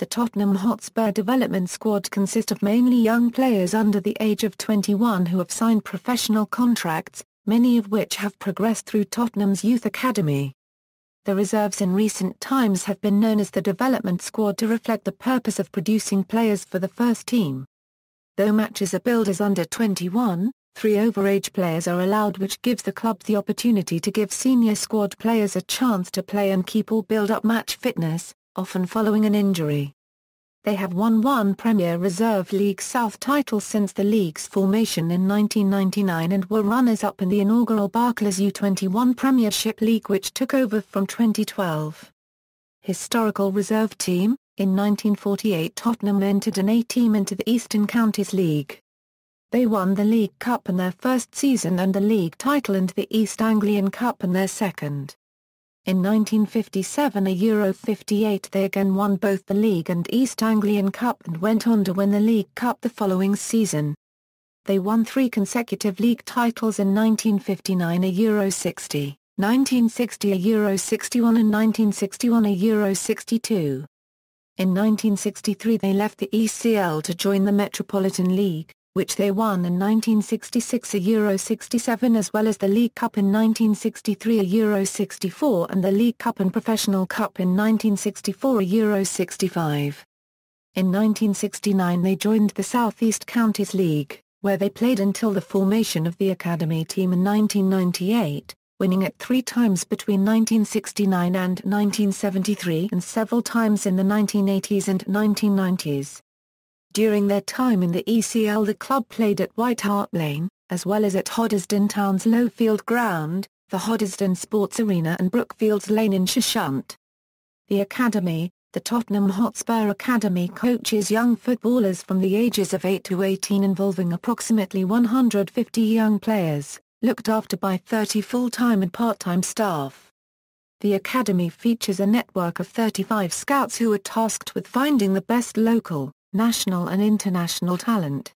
the Tottenham Hotspur Development Squad consists of mainly young players under the age of 21 who have signed professional contracts, many of which have progressed through Tottenham's youth academy. The reserves in recent times have been known as the development squad to reflect the purpose of producing players for the first team. Though matches are billed as under 21, 3 overage players are allowed, which gives the club the opportunity to give senior squad players a chance to play and keep all build-up match fitness, often following an injury. They have won one Premier Reserve League South title since the league's formation in 1999 and were runners-up in the inaugural Barclays U21 Premiership League, which took over from 2012. Historical reserve team: in 1948 Tottenham entered an A-team into the Eastern Counties League. They won the League Cup in their first season and the league title and the East Anglian Cup in their second. In 1957 and Euro 58 they again won both the League and East Anglian Cup and went on to win the League Cup the following season. They won 3 consecutive league titles in 1959 a Euro 60, 1960 a Euro 61 and 1961 a Euro 62. In 1963 they left the ECL to join the Metropolitan League, which they won in 1966 a Euro 67 as well as the League Cup in 1963 a Euro 64 and the League Cup and Professional Cup in 1964 a Euro 65. In 1969 they joined the South East Counties League, where they played until the formation of the Academy team in 1998, winning it 3 times between 1969 and 1973 and several times in the 1980s and 1990s. During their time in the ECL the club played at White Hart Lane, as well as at Hoddesdon Town's Lowfield Ground, the Hoddesdon Sports Arena and Brookfields Lane in Cheshunt. The Academy, the Tottenham Hotspur Academy, coaches young footballers from the ages of 8 to 18 involving approximately 150 young players, looked after by 30 full-time and part-time staff. The Academy features a network of 35 scouts who are tasked with finding the best local, national and international talent.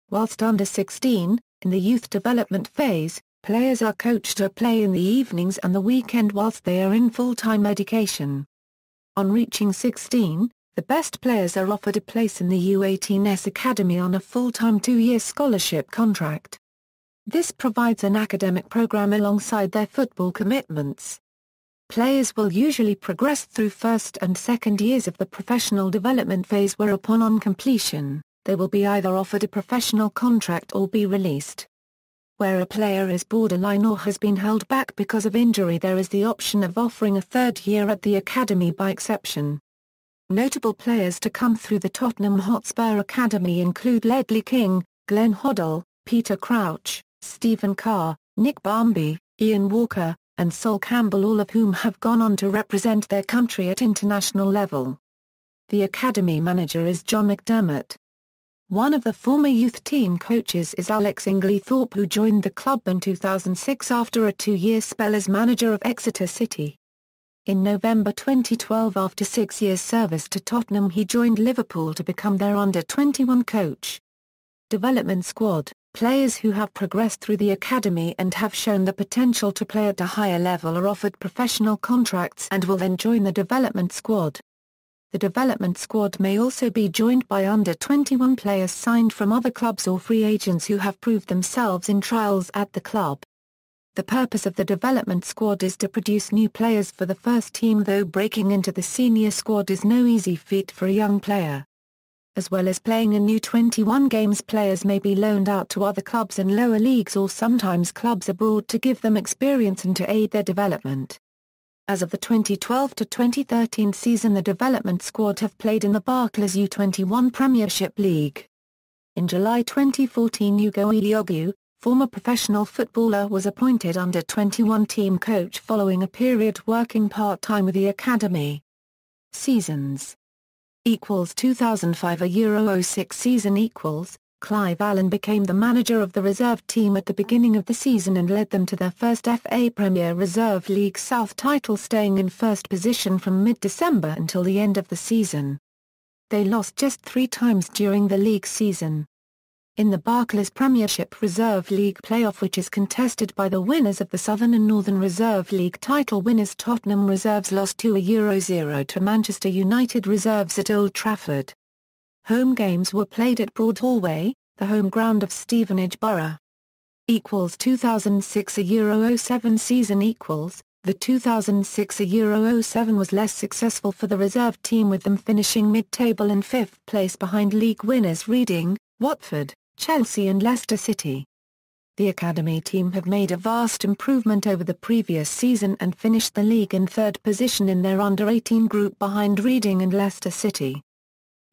Whilst under 16, in the youth development phase, players are coached to play in the evenings and the weekend whilst they are in full-time education. On reaching 16, the best players are offered a place in the U18's academy on a full-time 2-year scholarship contract. This provides an academic program alongside their football commitments. Players will usually progress through first and second years of the professional development phase, whereupon on completion, they will be either offered a professional contract or be released. Where a player is borderline or has been held back because of injury, there is the option of offering a 3rd year at the academy by exception. Notable players to come through the Tottenham Hotspur Academy include Ledley King, Glenn Hoddle, Peter Crouch, Stephen Carr, Nick Barmby, Ian Walker, and Sol Campbell, all of whom have gone on to represent their country at international level. The academy manager is John McDermott. One of the former youth team coaches is Alex Inglethorpe, who joined the club in 2006 after a 2-year spell as manager of Exeter City. In November 2012, after 6 years' service to Tottenham, he joined Liverpool to become their under-21 coach. Development squad: players who have progressed through the academy and have shown the potential to play at a higher level are offered professional contracts and will then join the development squad. The development squad may also be joined by under-21 players signed from other clubs or free agents who have proved themselves in trials at the club. The purpose of the development squad is to produce new players for the first team, though breaking into the senior squad is no easy feat for a young player. As well as playing in U21 games, players may be loaned out to other clubs in lower leagues or sometimes clubs abroad to give them experience and to aid their development. As of the 2012 to 2013 season, the development squad have played in the Barclays U21 Premiership League. In July 2014, Ugo Ehiogu, former professional footballer, was appointed under-21 team coach following a period working part-time with the academy. Seasons: 2005 a Euro 06 season. Clive Allen became the manager of the reserve team at the beginning of the season and led them to their first FA Premier Reserve League South title, staying in first position from mid-December until the end of the season. They lost just 3 times during the league season. In the Barclays Premiership Reserve League playoff, which is contested by the winners of the Southern and Northern Reserve League title winners, Tottenham Reserves lost 2-0 to Manchester United Reserves at Old Trafford. Home games were played at Broad Hallway, the home ground of Stevenage Borough. 2006 07 season the 2006 07 was less successful for the reserve team, with them finishing mid-table in 5th place behind league winners Reading, Watford, Chelsea and Leicester City. The academy team have made a vast improvement over the previous season and finished the league in 3rd position in their under-18 group behind Reading and Leicester City.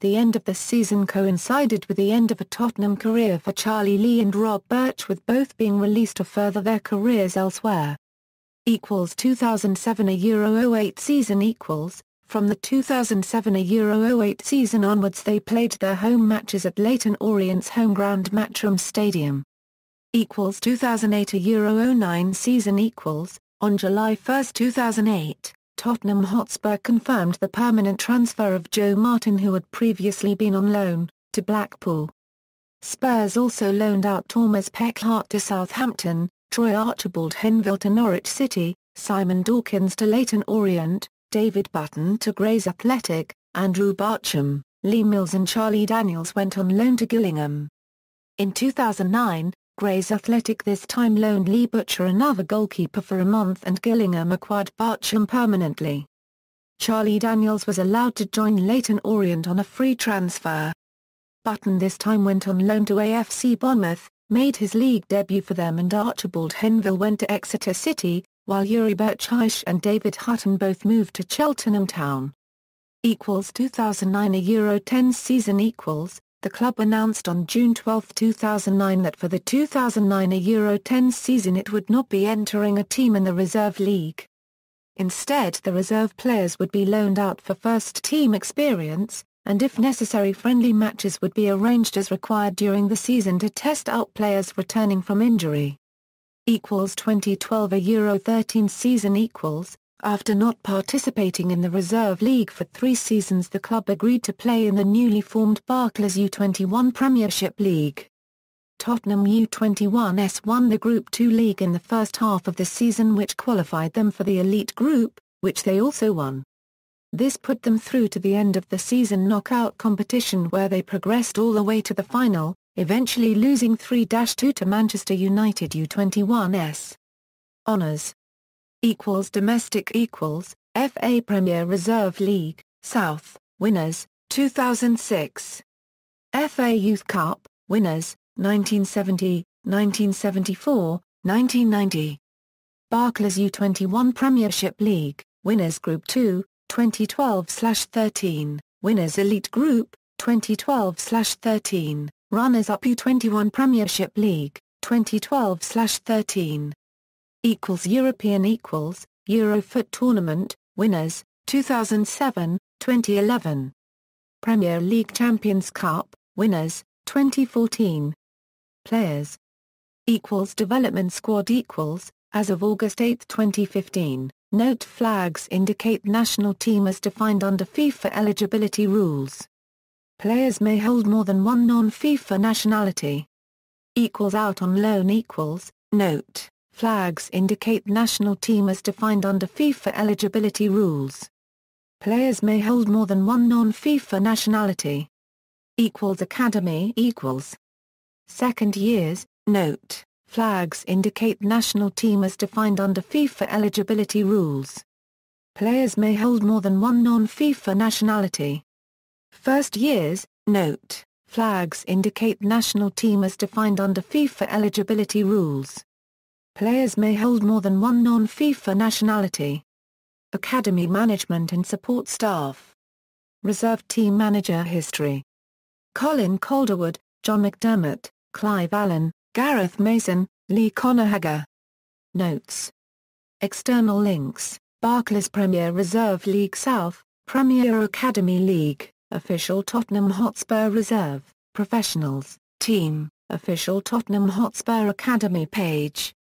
The end of the season coincided with the end of a Tottenham career for Charlie Lee and Rob Birch, with both being released to further their careers elsewhere. 2007 08 season From the 2007 08 season onwards they played their home matches at Leyton Orient's home ground Matchroom Stadium. 2008 09 season On July 1, 2008, Tottenham Hotspur confirmed the permanent transfer of Joe Martin, who had previously been on loan, to Blackpool. Spurs also loaned out Thomas Peckhart to Southampton, Troy Archibald Henville to Norwich City, Simon Dawkins to Leyton Orient, David Button to Grays Athletic, Andrew Barcham, Lee Mills and Charlie Daniels went on loan to Gillingham. In 2009, Grays Athletic this time loaned Lee Butcher, another goalkeeper, for a month, and Gillingham acquired Barcham permanently. Charlie Daniels was allowed to join Leyton Orient on a free transfer. Button this time went on loan to AFC Bournemouth, made his league debut for them, and Archibald Henville went to Exeter City, while Yuri Berchaish and David Hutton both moved to Cheltenham Town. 2009 Euro 10 season The club announced on June 12, 2009 that for the 2009 Euro 10 season it would not be entering a team in the Reserve League. Instead, the reserve players would be loaned out for first-team experience, and if necessary friendly matches would be arranged as required during the season to test out players returning from injury. 2012 Euro 13 season After not participating in the Reserve League for 3 seasons, the club agreed to play in the newly formed Barclays U21 Premiership League. Tottenham U21s won the Group 2 league in the first half of the season, which qualified them for the Elite Group, which they also won. This put them through to the end of the season knockout competition, where they progressed all the way to the final, eventually losing 3-2 to Manchester United U21s. Honours Domestic FA Premier Reserve League, South, winners, 2006. FA Youth Cup, winners, 1970, 1974, 1990. Barclays U21 Premiership League, winners Group 2, 2012/13, winners Elite Group, 2012/13, runners-up U21 Premiership League, 2012/13. European Eurofoot Tournament, winners, 2007, 2011. Premier League Champions Cup, winners, 2014. Players Development Squad as of August 8, 2015, note flags indicate national team as defined under FIFA eligibility rules. Players may hold more than one non-FIFA nationality. Out on loan note, flags indicate national team as defined under FIFA eligibility rules. Players may hold more than one non-FIFA nationality. Academy Second years, note, flags indicate national team as defined under FIFA eligibility rules. Players may hold more than one non-FIFA nationality. First years, note, flags indicate national team as defined under FIFA eligibility rules. Players may hold more than one non-FIFA nationality. Academy management and support staff. Reserve team manager history. Colin Calderwood, John McDermott, Clive Allen, Gareth Mason, Lee Conor. Notes. External links: Barclays Premier Reserve League South, Premier Academy League, official Tottenham Hotspur Reserve, Professionals, Team, official Tottenham Hotspur Academy page.